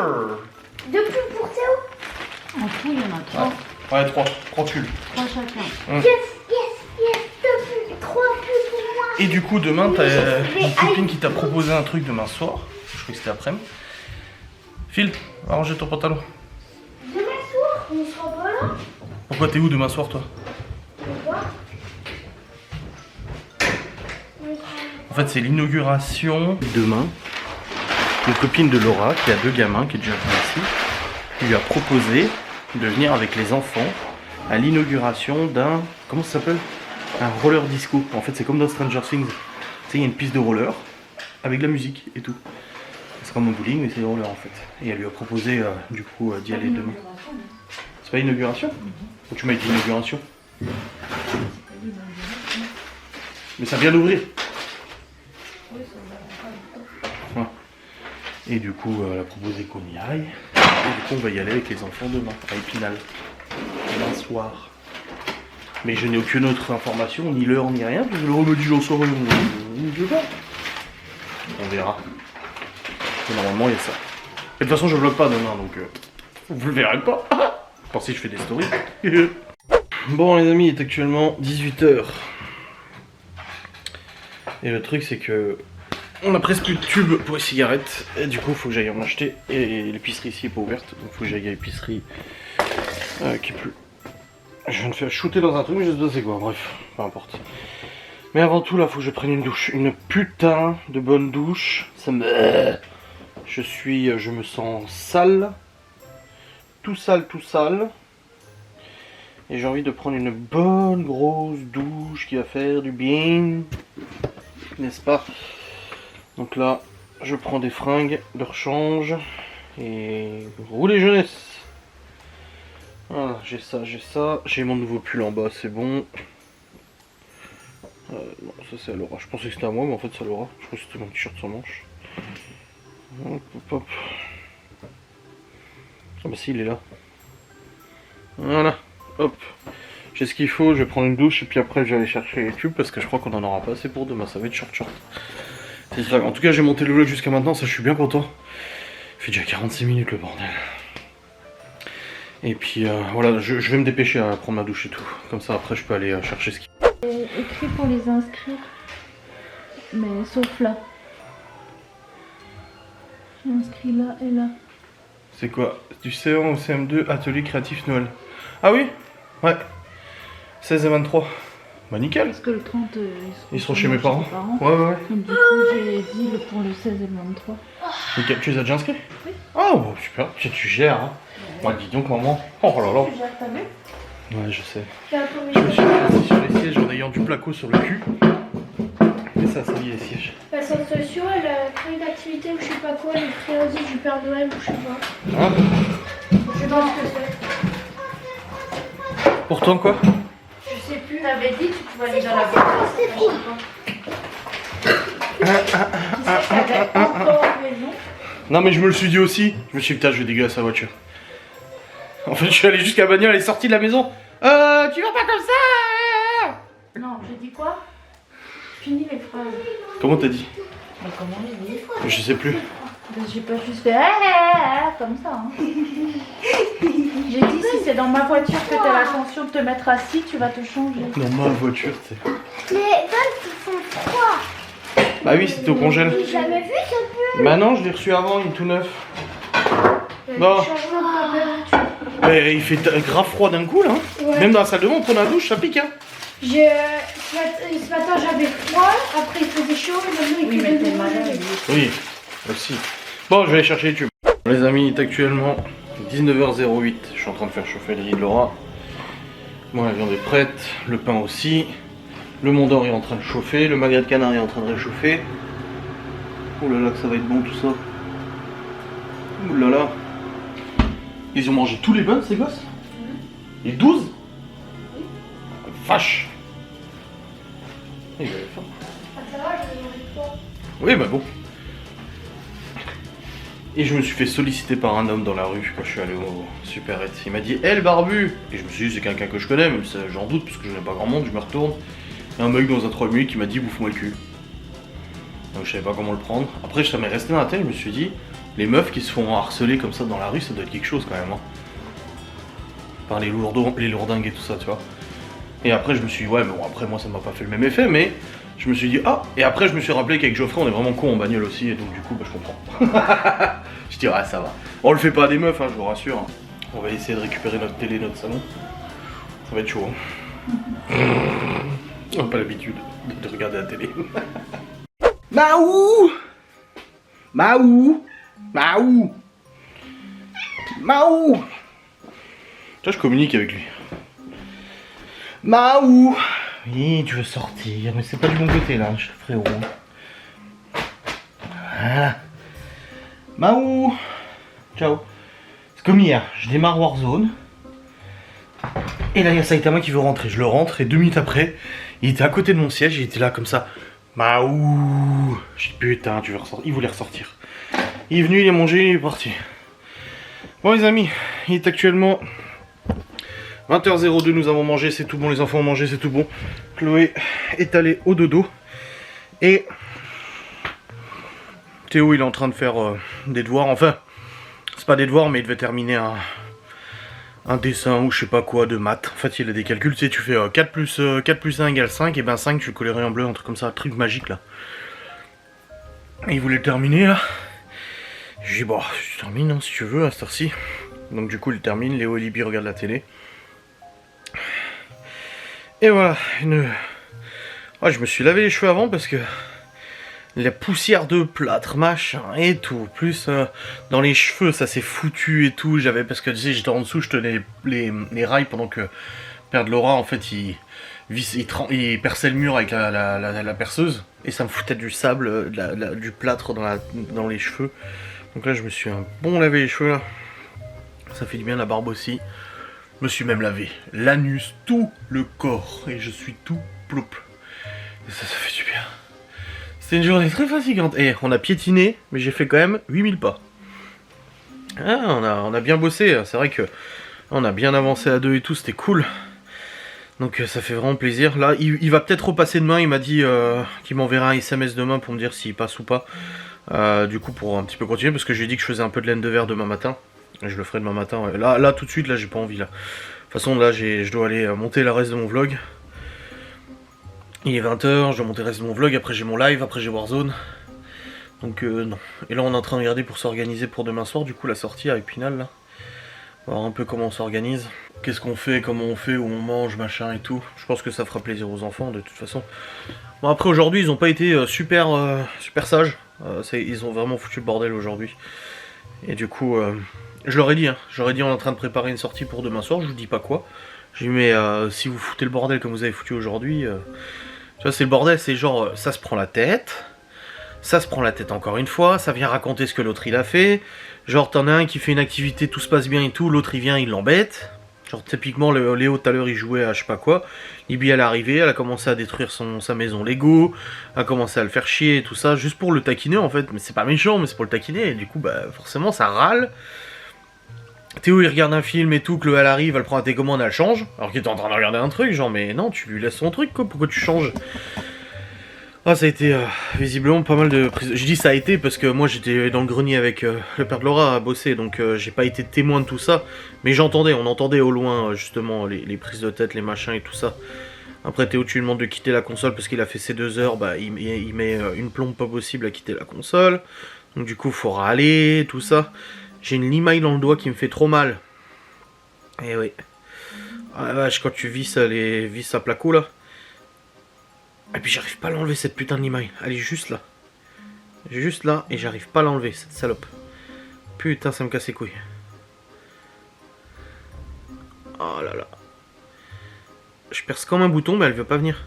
2 pulls pour Théo. En tout, il y en a trois. Ouais, 3 pulls. Trois chacun. Yes, yes, yes. 2 pulls, 3 pulls pour moi. Et du coup, demain, t'as Mais une copine qui t'a proposé un truc demain soir. Je crois que c'était après-midi. Phil, va ranger ton pantalon. Demain soir, on sera pas là. Pourquoi t'es où demain soir, toi? Pourquoi? En fait, c'est l'inauguration demain. Une copine de Laura, qui a 2 gamins, qui est déjà venue ici, lui a proposé de venir avec les enfants à l'inauguration d'un... Comment ça s'appelle? Un roller disco. En fait, c'est comme dans Stranger Things. Tu sais, il y a une piste de roller avec de la musique et tout. C'est comme un bowling, mais c'est des rollers en fait. Et elle lui a proposé du coup d'y aller demain. C'est pas l'inauguration? Ou tu m'as dit inauguration? Mais ça vient d'ouvrir. Ouais. Et du coup, elle a proposé qu'on y aille. Et du coup, on va y aller avec les enfants demain, à Épinal. Demain soir. Mais je n'ai aucune autre information, ni l'heure, ni rien. Parce que le remède, j'en saurai. Je sais pas. On verra. Et normalement, il y a ça. Et de toute façon, je vlog pas demain, donc vous le verrez pas. Pour si je fais des stories. Bon, les amis, il est actuellement 18h. Et le truc, c'est que on a presque plus de tubes pour les cigarettes. Et du coup, il faut que j'aille en acheter. Et l'épicerie ici est pas ouverte. Donc, il faut que j'aille à l'épicerie qui est plus. Je viens de faire shooter dans un truc, mais je sais pas c'est quoi. Bref, peu importe. Mais avant tout, là, faut que je prenne une douche. Une putain de bonne douche. Ça me. Je me sens sale. Tout sale, tout sale. Et j'ai envie de prendre une bonne grosse douche qui va faire du bien. N'est-ce pas? Donc là, je prends des fringues de rechange. Et roulez jeunesse. Voilà, j'ai ça, j'ai ça. J'ai mon nouveau pull en bas, c'est bon. Non, ça c'est à Laura. Je pensais que c'était à moi, mais en fait c'est à Laura. Je crois que c'était mon t-shirt sans manche. Hop, hop, hop. Ah bah si, il est là. Voilà, hop. J'ai ce qu'il faut, je vais prendre une douche et puis après je vais aller chercher les tubes parce que je crois qu'on en aura pas assez pour demain. Ça va être short. C'est ça. En tout cas, j'ai monté le vlog jusqu'à maintenant, ça je suis bien content. Il fait déjà 46 minutes le bordel. Et puis voilà, je vais me dépêcher à prendre ma douche et tout. Comme ça après je peux aller chercher ce qu'il faut. Écrit pour les inscrits. Mais sauf là. J'ai inscrit là et là. C'est quoi? Du CE1 au CM2, atelier créatif Noël. Ah oui? Ouais. 16 et 23. Bah nickel. Parce que le 30, Ils seront chez mes parents. Ouais. Donc du coup, j'ai dit pour le 16 et le 23. Nickel. Tu les as déjà inscrits? Oui. Oh, bon, super. Tu gères, hein. Moi, dis donc, maman. Oh là là. Tu gères ta vue? Ouais, je sais. C'est un peu Je me suis assis sur les sièges en ayant du placo sur le cul. Et ça y est, les sièges. La sensation, elle a créé une activité ou je sais pas quoi, les créanciers du Père Noël ou je sais pas. Hein? Je sais pas ce que c'est. Pourtant quoi? Je sais plus. Tu m'avais dit que tu pouvais aller dans la C'est fou. Tu sais que t'avais encore une maison. Non mais je me le suis dit aussi. Je me suis dit putain je vais dégueuler sa voiture. En fait je suis allé jusqu'à la bagnole, elle est sortie de la maison. Tu vas pas comme ça. Non, j'ai dit quoi? Finis les phrases. Comment t'as dit? Mais comment j'ai dit? Je sais plus. J'ai pas juste fait comme ça. Hein. J'ai dit si c'est dans ma voiture que t'as l'intention de te mettre assis, tu vas te changer. Dans ma voiture, tu sais. Les balles qui font froid. Bah oui, c'était au congèle. J'ai jamais vu ce peu. Bah non, je l'ai reçu avant, il est tout neuf. Bon. Changement de température. Mais il fait grave froid d'un coup là. Hein. Ouais. Même dans la salle de bain, on prend la douche, ça pique. Hein. Ce matin j'avais froid, après il faisait chaud et maintenant il Oui, fait mais de t'es nouveau. malade. Oui, aussi. Bon, je vais aller chercher les tubes. Les amis, il est actuellement 19h08. Je suis en train de faire chauffer les riz de Laura. Bon, la viande est prête, le pain aussi. Le Mont d'Or est en train de chauffer, le magret de canard est en train de réchauffer. Oh là là, que ça va être bon tout ça. Oh là là. Ils ont mangé tous les bœufs, ces gosses? Les 12? Vache. Ils avaient faim. Ah, ça va, je vais manger froid. Oui, bah bon. Et je me suis fait solliciter par un homme dans la rue quand je suis allé au Supérette. Il m'a dit « Elle barbu !» Et je me suis dit c'est quelqu'un que je connais, même si j'en doute parce que je n'ai pas grand monde, je me retourne. Il y a un mec dans un 3 minutes qui m'a dit « Bouffe-moi le cul !» Donc je savais pas comment le prendre. Après ça m'est resté dans la tête, je me suis dit les meufs qui se font harceler comme ça dans la rue, ça doit être quelque chose quand même. Hein. Par les lourdingues et tout ça, tu vois. Et après je me suis dit ouais mais bon après moi ça m'a pas fait le même effet, mais je me suis dit ah, et après je me suis rappelé qu'avec Geoffrey on est vraiment con en bagnole aussi, et donc du coup bah, je comprends. Je dis ah ça va. On le fait pas à des meufs, hein, je vous rassure. Hein. On va essayer de récupérer notre télé, notre salon. Ça va être chaud. Hein. On n'a pas l'habitude de regarder la télé. Maou Maou Maou Maou. Toi je communique avec lui. Maou. Oui, tu veux sortir, mais c'est pas du bon côté là, frérot. Voilà. Maou. Ciao. C'est comme hier, je démarre Warzone. Et là il y a Saitama qui veut rentrer. Je le rentre et 2 minutes après, il était à côté de mon siège, il était là comme ça. Maou. Je dis putain, tu veux ressortir. Il voulait ressortir. Il est venu, il est mangé, il est parti. Bon les amis, il est actuellement 20h02, nous avons mangé, c'est tout bon, les enfants ont mangé, c'est tout bon. Chloé est allée au dodo. Et Théo, il est en train de faire des devoirs. Enfin, c'est pas des devoirs, mais il devait terminer un dessin ou je sais pas quoi de maths. En fait, il a des calculs, tu sais, tu fais 4 plus 1 égale 5, et ben 5, tu le collerais en bleu, un truc comme ça, un truc magique là. Et il voulait le terminer là. J'ai dit, bon, tu termines hein, si tu veux à cette heure-ci. Donc du coup, il termine, Léo et Libby regardent la télé. Et voilà, je me suis lavé les cheveux avant parce que la poussière de plâtre, machin et tout, plus dans les cheveux ça s'est foutu et tout, parce que tu sais j'étais en dessous, je tenais les rails pendant que Père de Laura en fait il perçait le mur avec la perceuse et ça me foutait du sable, du plâtre dans les cheveux. Donc là je me suis un bon lavé les cheveux là, ça fait du bien, la barbe aussi. Je me suis même lavé l'anus, tout le corps, et je suis tout ploup. Et ça fait du bien. C'était une journée très fatigante. Et on a piétiné, mais j'ai fait quand même 8000 pas. Ah, on a bien bossé, c'est vrai que on a bien avancé à deux et tout, c'était cool. Donc ça fait vraiment plaisir. Là, il va peut-être repasser demain, il m'a dit qu'il m'enverra un SMS demain pour me dire s'il passe ou pas. Du coup, pour un petit peu continuer, parce que j'ai dit que je faisais un peu de laine de verre demain matin. Je le ferai demain matin, ouais. Là tout de suite, là j'ai pas envie là. De toute façon là je dois aller monter le reste de mon vlog. Il est 20h, je dois monter le reste de mon vlog, après j'ai mon live, après j'ai Warzone. Donc non. Et là on est en train de regarder pour s'organiser pour demain soir, du coup la sortie avec Pinal là. On va voir un peu comment on s'organise. Qu'est-ce qu'on fait, comment on fait, où on mange, machin et tout. Je pense que ça fera plaisir aux enfants de toute façon. Bon après aujourd'hui ils ont pas été super sages. Ils ont vraiment foutu le bordel aujourd'hui. Et du coup... je leur ai dit, on est en train de préparer une sortie pour demain soir, je vous dis pas quoi. J'ai dit mais si vous foutez le bordel comme vous avez foutu aujourd'hui, tu vois c'est le bordel, c'est genre ça se prend la tête, ça se prend la tête encore une fois, ça vient raconter ce que l'autre il a fait, genre t'en as un qui fait une activité, tout se passe bien et tout, l'autre il vient, il l'embête. Genre typiquement Léo tout à l'heure il jouait à je sais pas quoi, Libby elle est arrivée, elle a commencé à détruire sa maison Lego, a commencé à le faire chier et tout ça, juste pour le taquiner en fait, mais c'est pas méchant mais c'est pour le taquiner, et du coup bah forcément ça râle. Théo il regarde un film et tout, que elle arrive, elle prend la télécommande, elle change, alors qu'il était en train de regarder un truc, genre mais non tu lui laisses son truc quoi, pourquoi tu changes? Ah ça a été visiblement pas mal de prises. Je dis ça a été parce que moi j'étais dans le grenier avec le père de Laura à bosser, donc j'ai pas été témoin de tout ça, mais on entendait au loin justement les prises de tête, les machins et tout ça. Après Théo tu lui demandes de quitter la console parce qu'il a fait ses 2 heures, bah il met une plombe pas possible à quitter la console, donc du coup faut râler, tout ça. J'ai une limaille dans le doigt qui me fait trop mal. Eh oui. Ah la vache, quand tu visses les vis à placo là. Et puis j'arrive pas à l'enlever cette putain de limaille. Elle est juste là. Juste là et j'arrive pas à l'enlever cette salope. Putain ça me casse les couilles. Oh là là. Je perce comme un bouton mais elle veut pas venir.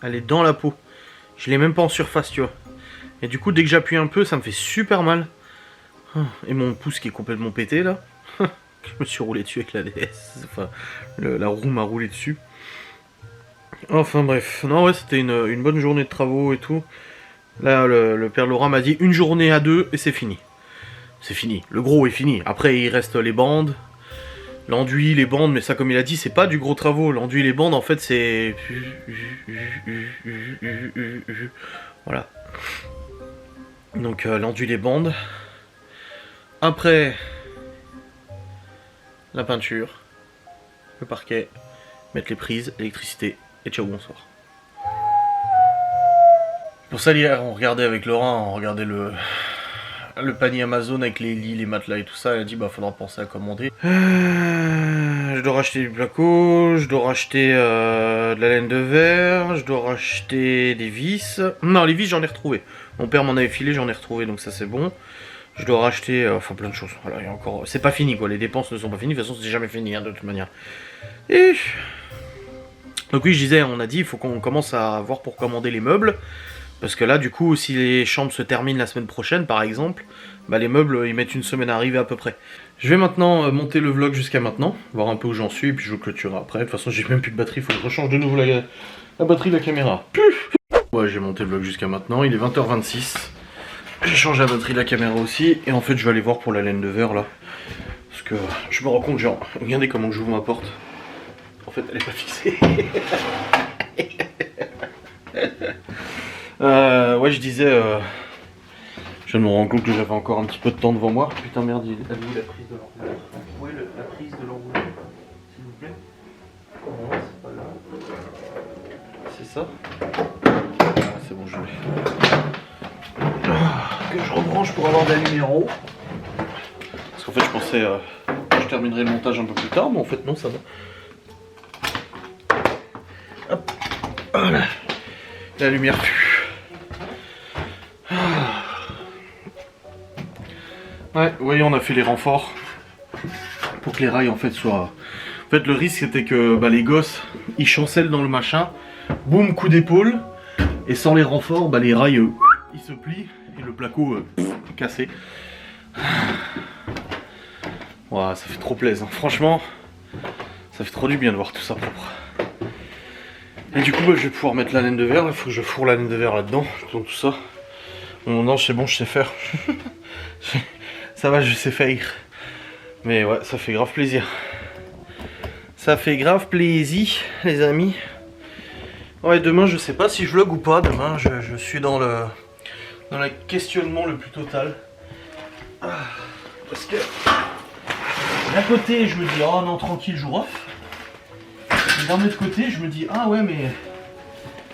Elle est dans la peau. Je l'ai même pas en surface tu vois. Et du coup dès que j'appuie un peu ça me fait super mal. Et mon pouce qui est complètement pété là. Je me suis roulé dessus avec la DS. Enfin la roue m'a roulé dessus. Enfin bref, non ouais c'était une bonne journée de travaux et tout. Là le père Laura m'a dit une journée à 2 et c'est fini. C'est fini, le gros est fini. Après il reste les bandes, l'enduit, les bandes, mais ça comme il a dit c'est pas du gros travaux. L'enduit, les bandes en fait c'est... Voilà. Donc l'enduit, les bandes. Après la peinture, le parquet, mettre les prises, l'électricité. Et ciao, bonsoir. Pour ça, hier, on regardait avec Laura, on regardait le panier Amazon avec les lits, les matelas et tout ça. Elle a dit, bah, faudra penser à commander. Je dois racheter du placo, je dois racheter de la laine de verre, je dois racheter des vis. Non, les vis, j'en ai retrouvé. Mon père m'en avait filé, j'en ai retrouvé, donc ça, c'est bon. Je dois racheter, enfin, plein de choses. Voilà, il y a encore... C'est pas fini, quoi. Les dépenses ne sont pas finies. De toute façon, c'est jamais fini, hein, de toute manière. Et... Donc oui, je disais, on a dit, il faut qu'on commence à voir pour commander les meubles. Parce que là, du coup, si les chambres se terminent la semaine prochaine, par exemple, bah les meubles, ils mettent une semaine à arriver à peu près. Je vais maintenant monter le vlog jusqu'à maintenant, voir un peu où j'en suis, et puis je clôturerai après. De toute façon, j'ai même plus de batterie, il faut que je rechange de nouveau la batterie de la caméra. Ouais, j'ai monté le vlog jusqu'à maintenant, il est 20h26. J'ai changé la batterie de la caméra aussi, et en fait, je vais aller voir pour la laine de verre, là. Parce que je me rends compte, genre, regardez comment j'ouvre ma porte. En fait, elle est pas fixée. Ouais, je disais... Je viens de me rendre compte que j'avais encore un petit peu de temps devant moi. Putain, merde, elle est où la prise de l'enrouleur? Où est la prise de l'enrouleur, s'il vous plaît? Non, c'est pas là. C'est ça? Ah, c'est bon, je l'ai. Que je rebranche pour avoir de la lumière en haut. Parce qu'en fait, je pensais que je terminerais le montage un peu plus tard, mais en fait, non, ça va. Hop, voilà. La lumière pue. Ouais, vous voyez, on a fait les renforts pour que les rails en fait soient... En fait, le risque c'était que bah, les gosses, ils chancellent dans le machin, boum, coup d'épaule, et sans les renforts, bah, les rails, ils se plient, et le placo cassé. Ouais, ça fait trop plaisir, franchement, ça fait trop du bien de voir tout ça propre. Et du coup, bah, je vais pouvoir mettre la laine de verre. Il faut que je fourre la laine de verre là-dedans. Tout ça. Non, c'est bon, je sais faire. Ça va, je sais faire. Mais ouais, ça fait grave plaisir. Ça fait grave plaisir, les amis. Ouais, demain, je sais pas si je vlog ou pas. Demain, je suis dans le questionnement le plus total. Parce que d'un côté, je me dis, oh non, tranquille, jour off. Et d'un autre côté, je me dis, ah ouais, mais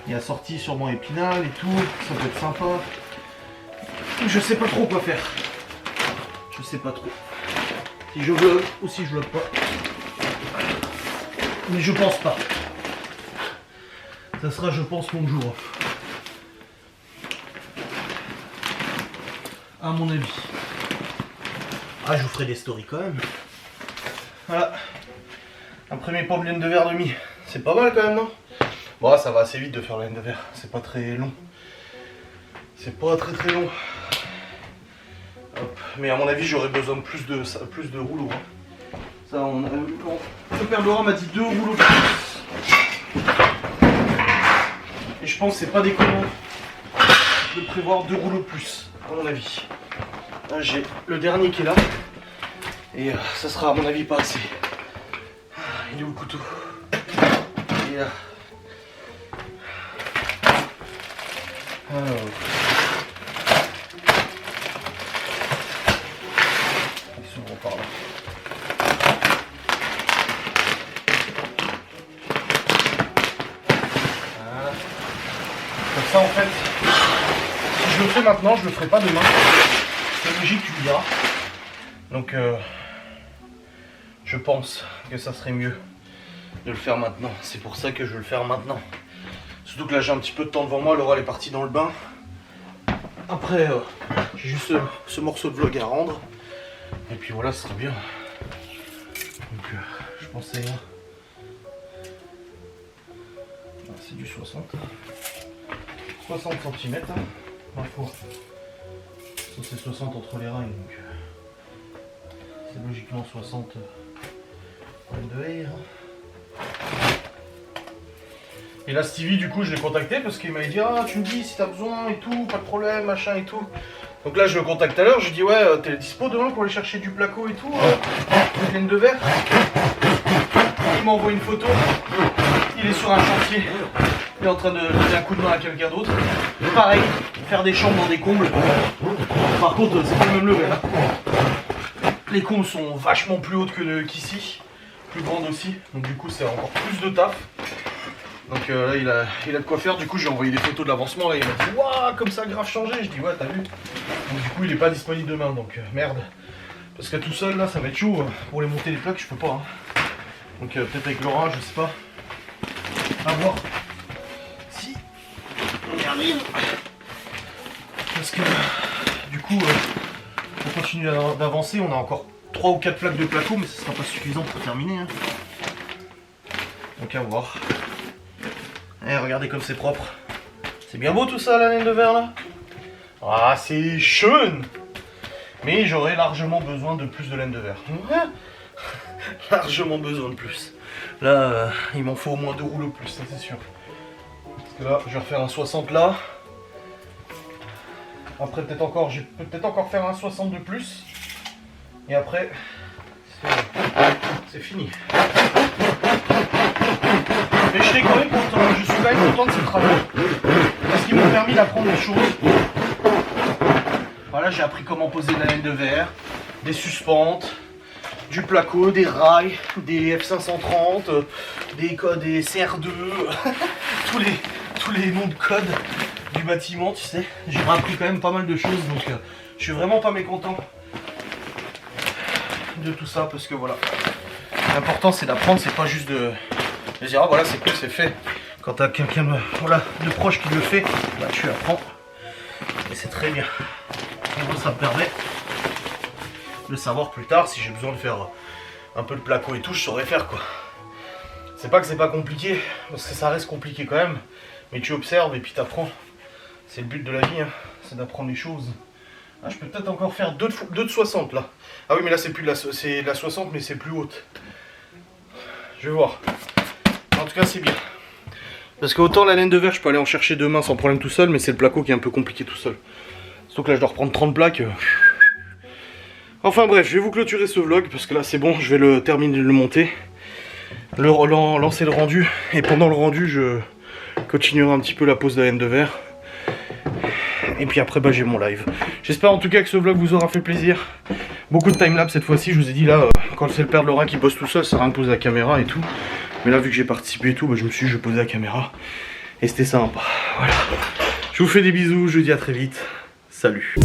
il y a sorti sûrement Épinal et tout, ça peut être sympa. Je sais pas trop quoi faire. Je sais pas trop. Si je vlog ou si je vlog pas. Mais je pense pas. Ça sera, je pense, mon jour off. À mon avis. Ah, je vous ferai des stories quand même. Voilà. Après mes pommes laine de verre demi, c'est pas mal quand même, non? Bon, ça va assez vite de faire la laine de verre, c'est pas très long. C'est pas très long. Hop. Mais à mon avis, j'aurais besoin de plus de rouleaux. Hein. Ça, le père Laurent m'a dit 2 rouleaux de plus. Et je pense que c'est pas déconnant de prévoir 2 rouleaux de plus, à mon avis. Là, j'ai le dernier qui est là. Et ça sera à mon avis pas assez. Il est où le couteau? Et là. Alors. Il s'ouvre par là. Voilà. Comme ça en fait, si je le fais maintenant, je le ferai pas demain. C'est logique, tu me diras. Donc je pense que ça serait mieux de le faire maintenant. C'est pour ça que je veux le faire maintenant. Surtout que là j'ai un petit peu de temps devant moi. Laura elle est partie dans le bain. Après j'ai juste ce morceau de vlog à rendre. Et puis voilà, ce serait bien. Donc je pensais... c'est du 60 cm. Hein. Ça c'est 60 entre les reins. Donc c'est logiquement 60 de air. Et là Stevie du coup je l'ai contacté parce qu'il m'a dit ah tu me dis si t'as besoin et tout, pas de problème, machin et tout. Donc là je le contacte tout à l'heure, je lui dis ouais t'es dispo demain pour aller chercher du placo et tout, une laine de verre. Il m'envoie une photo, il est sur un chantier, il est en train de donner un coup de main à quelqu'un d'autre. Pareil, faire des chambres dans des combles. Par contre c'est pas le même level. Les combles sont vachement plus hautes qu'ici, plus grandes aussi, donc du coup c'est encore plus de taf. Donc là il a de quoi faire, du coup j'ai envoyé des photos de l'avancement, là il m'a dit waouh comme ça grave changé, je dis ouais t'as vu. Donc du coup il est pas disponible demain, donc merde. Parce que tout seul là ça va être chaud, pour les monter les plaques je peux pas. Hein. Donc peut-être avec Laura, je sais pas. À voir si on y arrive. Parce que du coup on continue d'avancer, on a encore 3 ou 4 plaques de placo, mais ce sera pas suffisant pour terminer. Hein. Donc à voir. Eh, regardez comme c'est propre. C'est bien beau tout ça la laine de verre là. Ah c'est schön. Mais j'aurais largement besoin de plus de laine de verre. Largement besoin de plus. Là il m'en faut au moins 2 rouleaux de plus, ça c'est sûr. Parce que là je vais refaire un 60 là. Après peut-être encore, je peux peut-être encore faire un 60 de plus. Et après c'est fini. Mais je suis quand même content, je suis quand même content de ces travaux. Parce qu'ils m'ont permis d'apprendre des choses. Voilà, j'ai appris comment poser de la laine de verre, des suspentes, du placo, des rails, des F530, des codes, des CR2, tous les noms de code du bâtiment, tu sais. J'ai appris quand même pas mal de choses, donc je suis vraiment pas mécontent de tout ça, parce que voilà. L'important c'est d'apprendre, c'est pas juste de dire ah voilà c'est cool, c'est fait. Quand t'as quelqu'un de proche qui le fait, bah tu apprends. Et c'est très bien. Et bon, ça me permet de savoir plus tard si j'ai besoin de faire un peu de placo et tout, je saurais faire quoi. C'est pas que c'est pas compliqué, parce que ça reste compliqué quand même. Mais tu observes et puis t'apprends. C'est le but de la vie, hein, c'est d'apprendre les choses. Ah, je peux peut-être encore faire 2 de 60 là. Ah oui mais là c'est plus de la 60 mais c'est plus haute. Je vais voir. En tout cas c'est bien. Parce qu'autant la laine de verre je peux aller en chercher demain sans problème tout seul, mais c'est le placo qui est un peu compliqué tout seul. Surtout que là je dois reprendre 30 plaques. Enfin bref, je vais vous clôturer ce vlog parce que là c'est bon, je vais le terminer de le monter. Lancer le rendu. Et pendant le rendu je continuerai un petit peu la pose de la laine de verre. Et puis après bah, j'ai mon live. J'espère en tout cas que ce vlog vous aura fait plaisir. Beaucoup de timelapse cette fois-ci, je vous ai dit là, quand c'est le père de Laura qui bosse tout seul, ça sert à rien de poser la caméra et tout. Mais là vu que j'ai participé et tout, bah, je me suis dit je vais poser la caméra. Et c'était sympa. Voilà. Je vous fais des bisous, je vous dis à très vite. Salut.